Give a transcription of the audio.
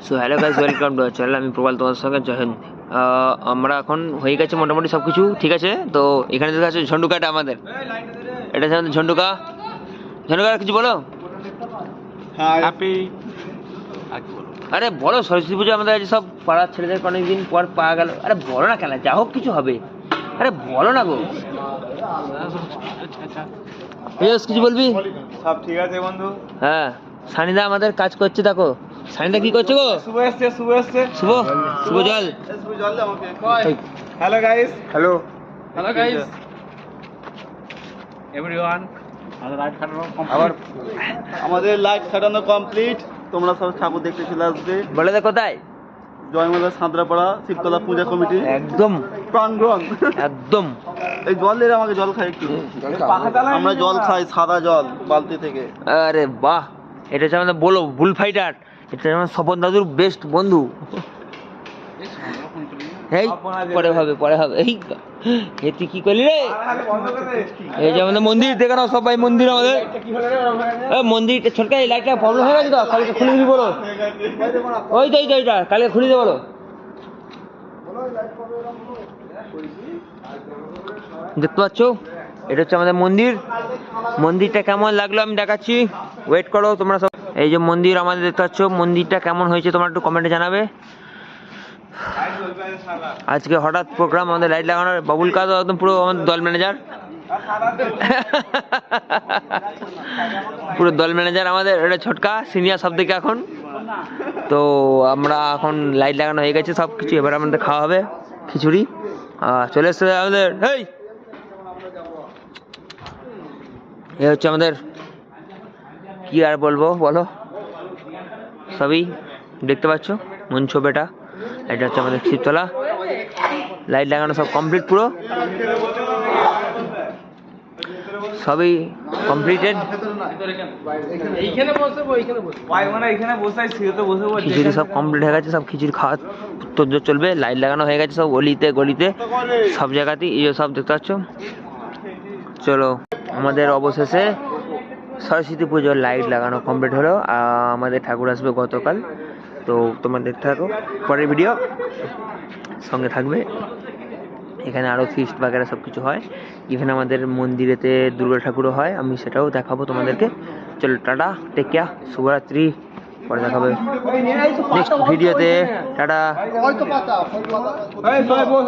So hello guys, welcome to channel. আমি প্রবাল, তোমাদের সঙ্গে জয় হিন্দ। আমরা এখন হয়ে গেছে মোটামুটি সব কিছু ঠিক আছে। তো এখানে দেখা আছে ঝন্ডুকাটা আমাদের, এটা হচ্ছে আমাদের ঝন্ডুকা। ঝন্ডুকা কিছু বলো। হ্যাপি। আরে বলো, সরস্বতী পুজো আমাদের আছে, সব পাড়ার ছেলেদের অনেকদিন পর পাওয়া গেল। আরে বলো না কেন, যা হোক কিছু হবে। আরে বলো না গো, কিছু বলবি? সব ঠিক আছে বন্ধু। হ্যাঁ, সানিদা আমাদের কাজ করছে, দেখো সানিদা কি করছে গো। শুভ এসছে, শুভ এসছে। শুভ শুভ জল। শুভ জল দে আমাকে। Hello guys. Hello hello guys everyone. আবার আমাদের লাইট সাজানো কমপ্লিট। তোমরা সব ঠাকুর দেখতে চলে আসবে। বলে দে কোথায়? জয়মালা সাঁতরাপাড়া শিবতলা পূজা কমিটি একদম প্রাঙ্গণ। একদম। এই জল দিয়ে আমাকে জল খাই একটু। আমরা জল খাই, সাদা জল বালতি থেকে। আরে বাহ, এটা হচ্ছে আমাদের বলো বুল ফাইটার। এটা আমার স্বপন দাদুর বেস্ট বন্ধু। এই পরে হবে, পরে হবে। এই তুই কি করলি রে? এই যে আমাদের মন্দির দেখে নাও সবাই, মন্দির আমাদের মন্দিরটা ছোটকা। এই লাইটটা প্রবলেম হয়ে গেছে তো, কালকে খুলে দিবি বলো। ওই তো এইটা কালকে খুলে দেবো বলো। দেখতে পাচ্ছ, এটা হচ্ছে আমাদের মন্দির। মন্দিরটা কেমন লাগলো আমি দেখাচ্ছি, ওয়েট করো তোমরা সব। এই যে মন্দির আমাদের দেখতে পাচ্ছ, মন্দিরটা কেমন হয়েছে তোমরা একটু কমেন্টে জানাবে। আজকে হঠাৎ প্রোগ্রাম আমাদের লাইট লাগানোর। বাবুল কাজ একদম পুরো আমাদের দল ম্যানেজার, পুরো দল ম্যানেজার আমাদের। এটা ছোটকা সিনিয়র সব থেকে এখন। তো আমরা এখন লাইট লাগানো হয়ে গেছে সব কিছু, এবার আমাদের খাওয়া হবে খিচুড়ি। চলে এসছে আমাদের। এ হচ্ছে আমাদের, কি আর বলবো বলো, সবই দেখতে পাচ্ছ মঞ্চ বেটা। এটা হচ্ছে আমাদের শিবতলা, লাইট লাগানো সব কমপ্লিট, পুরো সবই কমপ্লিটেড। খিচুড়ি সব কমপ্লিট হয়ে গেছে, সব খিচুড়ি খাওয়া তোর চলবে। লাইট লাগানো হয়ে গেছে সব গলিতে গলিতে সব জায়গাতেই, এই সব দেখতে পাচ্ছ। চলো, আমাদের অবশেষে সরস্বতী পুজোর লাইট লাগানো কমপ্লিট হলো। আমাদের ঠাকুর আসবে গতকাল। তো তোমরা দেখতে থাকো পরের ভিডিও, সঙ্গে থাকবে। এখানে আরও ফিস্ট বাগেরা সব কিছু হয়। ইভেন আমাদের মন্দিরেতে দুর্গা ঠাকুরও হয়, আমি সেটাও দেখাবো তোমাদেরকে। চলো টাটা, টেক কেয়ার, শুভরাত্রি। পরে দেখাবে নেক্সট ভিডিওতে। টাটা।